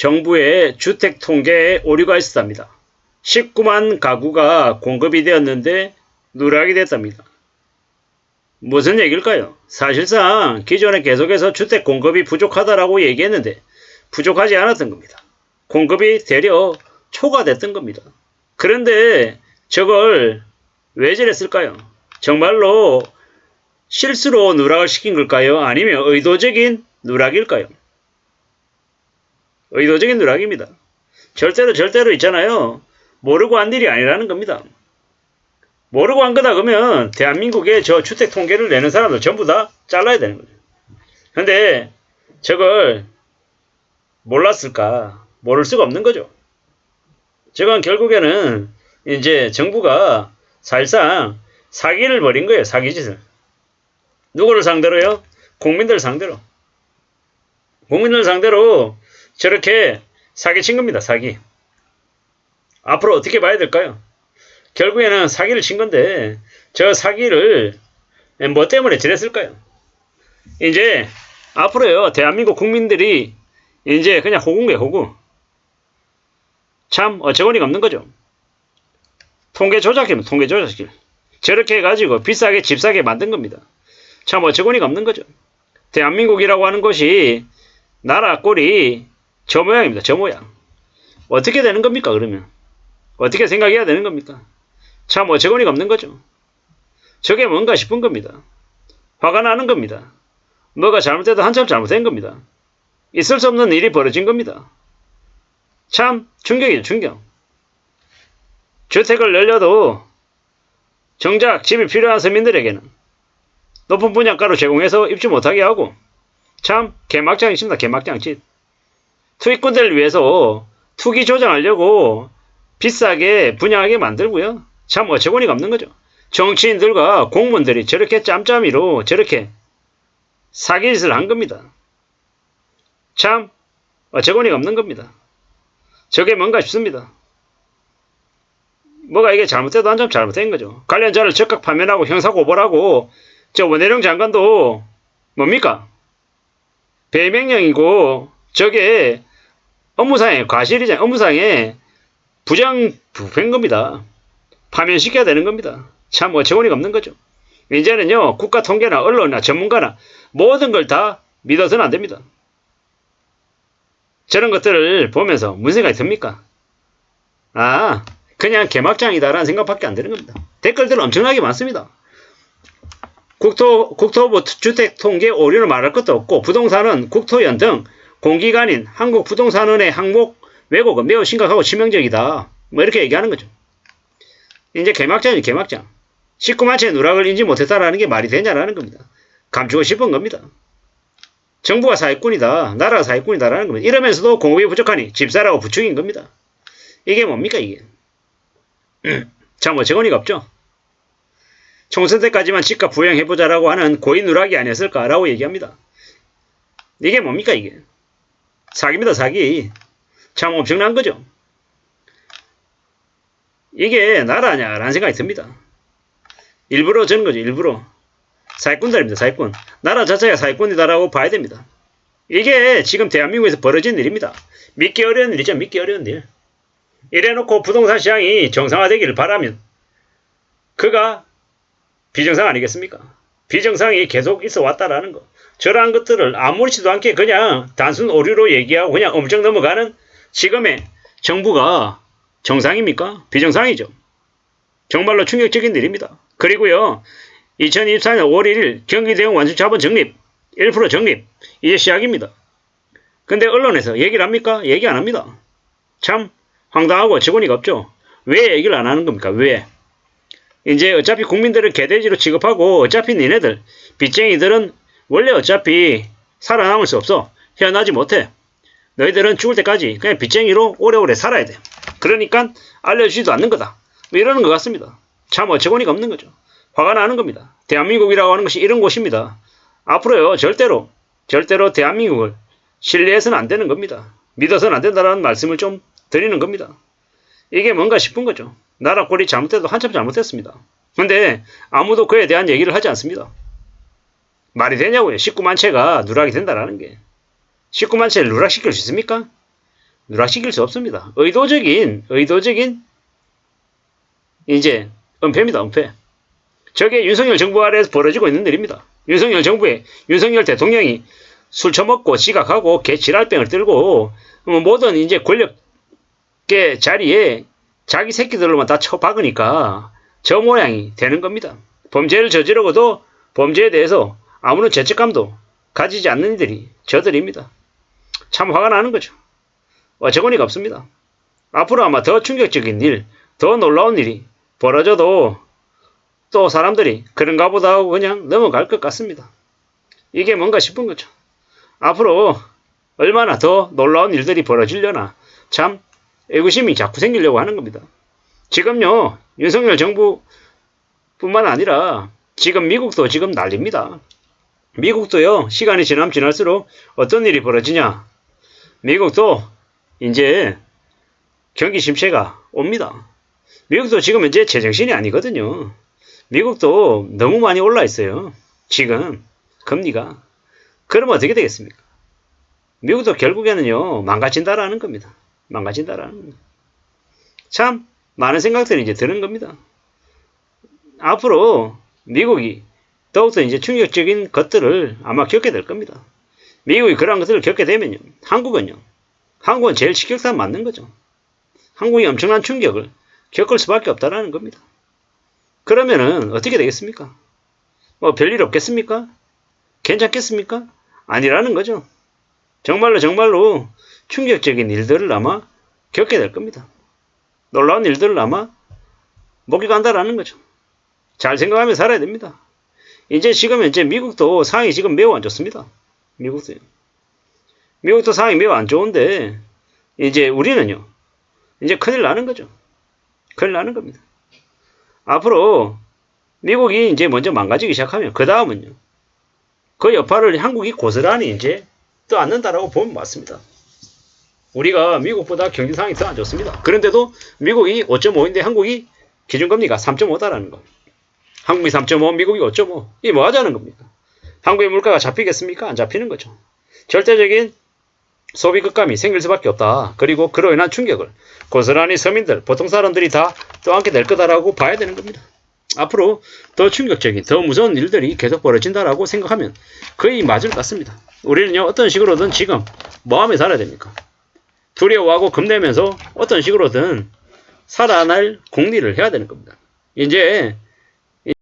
정부의 주택 통계에 오류가 있었답니다. 19만 가구가 공급이 되었는데 누락이 됐답니다. 무슨 얘기일까요? 사실상 기존에 계속해서 주택 공급이 부족하다라고 얘기했는데 부족하지 않았던 겁니다. 공급이 되려 초과됐던 겁니다. 그런데 저걸 왜 저랬을까요? 정말로 실수로 누락을 시킨 걸까요? 아니면 의도적인 누락일까요? 의도적인 누락입니다. 절대로 있잖아요. 모르고 한 일이 아니라는 겁니다. 모르고 한 거다 그러면 대한민국의 저 주택 통계를 내는 사람들 전부 다 잘라야 되는 거죠. 근데 저걸 몰랐을까? 모를 수가 없는 거죠. 저건 결국에는 이제 정부가 사실상 사기를 벌인 거예요. 사기짓을. 누구를 상대로요? 국민들 상대로. 국민들 상대로 저렇게 사기친 겁니다. 사기. 앞으로 어떻게 봐야 될까요? 결국에는 사기를 친 건데 저 사기를 뭐 때문에 저랬을까요? 이제 앞으로요. 대한민국 국민들이 이제 그냥 호구인 거예요. 호구. 참 어처구니가 없는 거죠. 통계 조작입니다. 통계 조작일. 저렇게 해가지고 비싸게 집 사게 만든 겁니다. 참 어처구니가 없는 거죠. 대한민국이라고 하는 것이 나라 꼴이 저 모양입니다. 저 모양. 어떻게 되는 겁니까 그러면? 어떻게 생각해야 되는 겁니까? 참 어처구니가 없는 거죠. 저게 뭔가 싶은 겁니다. 화가 나는 겁니다. 뭐가 잘못돼도 한참 잘못된 겁니다. 있을 수 없는 일이 벌어진 겁니다. 참 충격이죠. 충격. 주택을 늘려도 정작 집이 필요한 서민들에게는 높은 분양가로 제공해서 입주 못하게 하고 참 개막장이십니다. 개막장짓. 투기꾼들을 위해서 투기 조장하려고 비싸게 분양하게 만들고요. 참 어처구니가 없는 거죠. 정치인들과 공무원들이 저렇게 짬짬이로 저렇게 사기짓을 한 겁니다. 참 어처구니가 없는 겁니다. 저게 뭔가 싶습니다. 뭐가 이게 잘못돼도 한참 잘못된 거죠. 관련자를 적극 파면하고 형사고발하고 저 원혜룡 장관도 뭡니까? 배명령이고 저게 업무상의 과실이잖아요. 업무상의 부정부패인 겁니다. 파면시켜야 되는 겁니다. 참 어처구니가 없는 거죠. 이제는요. 국가통계나 언론이나 전문가나 모든 걸 다 믿어서는 안 됩니다. 저런 것들을 보면서 무슨 생각이 듭니까? 아, 그냥 개막장이다라는 생각밖에 안 드는 겁니다. 댓글들 엄청나게 많습니다. 국토부 주택통계 오류를 말할 것도 없고 부동산은 국토연 등 공기관인 한국부동산원의 항목 왜곡은 매우 심각하고 치명적이다. 뭐 이렇게 얘기하는 거죠. 이제 개막장이죠. 개막장. 19만 채의 누락을 인지 못했다라는 게 말이 되냐라는 겁니다. 감추고 싶은 겁니다. 정부가 사기꾼이다. 나라가 사기꾼이다라는 겁니다. 이러면서도 공급이 부족하니 집사라고 부추긴 겁니다. 이게 뭡니까 이게. 참 어처구니가 없죠. 총선 때까지만 집값 부양해보자라고 하는 고인 누락이 아니었을까라고 얘기합니다. 이게 뭡니까 이게. 사기입니다. 사기. 참 엄청난 거죠. 이게 나라냐라는 생각이 듭니다. 일부러 저는 거죠. 일부러. 사기꾼들입니다. 사기꾼. 나라 자체가 사기꾼이다라고 봐야 됩니다. 이게 지금 대한민국에서 벌어진 일입니다. 믿기 어려운 일이죠. 믿기 어려운 일. 이래놓고 부동산 시장이 정상화되기를 바라면 그가 비정상 아니겠습니까? 비정상이 계속 있어 왔다라는 거. 저러한 것들을 아무렇지도 않게 그냥 단순 오류로 얘기하고 그냥 엄청 넘어가는 지금의 정부가 정상입니까? 비정상이죠. 정말로 충격적인 일입니다. 그리고요. 2024년 5월 1일 경기대응 완수자본 적립 1% 적립 이제 시작입니다. 근데 언론에서 얘기를 합니까? 얘기 안 합니다. 참 황당하고 어처구니가 없죠. 왜 얘기를 안 하는 겁니까? 왜? 이제 어차피 국민들을 개돼지로 취급하고 어차피 니네들 빚쟁이들은 원래 어차피 살아남을 수 없어. 헤어나지 못해. 너희들은 죽을 때까지 그냥 빚쟁이로 오래오래 살아야 돼. 그러니까 알려주지도 않는 거다. 뭐 이러는 것 같습니다. 참 어처구니가 없는 거죠. 화가 나는 겁니다. 대한민국이라고 하는 것이 이런 곳입니다. 앞으로요 절대로 대한민국을 신뢰해서는 안 되는 겁니다. 믿어서는 안 된다는 말씀을 좀 드리는 겁니다. 이게 뭔가 싶은 거죠. 나라 꼴이 잘못돼도 한참 잘못했습니다. 근데 아무도 그에 대한 얘기를 하지 않습니다. 말이 되냐고요. 19만 채가 누락이 된다라는 게. 19만 채를 누락시킬 수 있습니까? 누락시킬 수 없습니다. 의도적인 이제 은폐입니다. 은폐. 저게 윤석열 정부 아래에서 벌어지고 있는 일입니다. 윤석열 대통령이 술 처먹고 지각하고 개지랄병을 들고 모든 이제 권력계 자리에 자기 새끼들로만 다 쳐박으니까 저 모양이 되는 겁니다. 범죄를 저지르고도 범죄에 대해서 아무런 죄책감도 가지지 않는 이들이 저들입니다. 참 화가 나는 거죠. 어처구니가 없습니다. 앞으로 아마 더 충격적인 일, 더 놀라운 일이 벌어져도 또 사람들이 그런가 보다 하고 그냥 넘어갈 것 같습니다. 이게 뭔가 싶은 거죠. 앞으로 얼마나 더 놀라운 일들이 벌어지려나 참 의구심이 자꾸 생기려고 하는 겁니다. 지금요, 윤석열 정부뿐만 아니라 지금 미국도 지금 난립니다. 미국도요, 시간이 지나면 지날수록 어떤 일이 벌어지냐. 미국도 이제 경기 침체가 옵니다. 미국도 지금 현재 제정신이 아니거든요. 미국도 너무 많이 올라 있어요. 지금 금리가. 그러면 어떻게 되겠습니까? 미국도 결국에는요, 망가진다라는 겁니다. 망가진다라는 겁니다. 참 많은 생각들이 이제 드는 겁니다. 앞으로 미국이 더욱더 이제 충격적인 것들을 아마 겪게 될 겁니다. 미국이 그러한 것들을 겪게 되면요, 한국은 제일 직격탄 맞는 거죠. 한국이 엄청난 충격을 겪을 수밖에 없다라는 겁니다. 그러면은 어떻게 되겠습니까? 뭐 별일 없겠습니까? 괜찮겠습니까? 아니라는 거죠. 정말로 충격적인 일들을 아마 겪게 될 겁니다. 놀라운 일들을 아마 목격한다라는 거죠. 잘 생각하며 살아야 됩니다. 이제 지금 현재 미국도 상황이 지금 매우 안 좋습니다. 미국도 상황이 매우 안 좋은데 이제 우리는요, 이제 큰일 나는 거죠. 큰일 나는 겁니다. 앞으로 미국이 이제 먼저 망가지기 시작하면 그 다음은요, 그 여파를 한국이 고스란히 이제 떠안는다라고 보면 맞습니다. 우리가 미국보다 경제 상황이 더 안 좋습니다. 그런데도 미국이 5.5인데 한국이 기준금리가 3.5다라는 거. 한국이 3.5, 미국이 5.5. 이게 뭐 하자는 겁니까? 한국의 물가가 잡히겠습니까? 안 잡히는 거죠. 절대적인 소비 급감이 생길 수밖에 없다. 그리고 그로 인한 충격을 고스란히 서민들, 보통 사람들이 다 떠안게 될 거다라고 봐야 되는 겁니다. 앞으로 더 충격적인, 더 무서운 일들이 계속 벌어진다라고 생각하면 거의 맞을 것 같습니다. 우리는요, 어떤 식으로든 지금 뭐하며 살아야 됩니까? 두려워하고 겁내면서 어떤 식으로든 살아날 궁리를 해야 되는 겁니다. 이제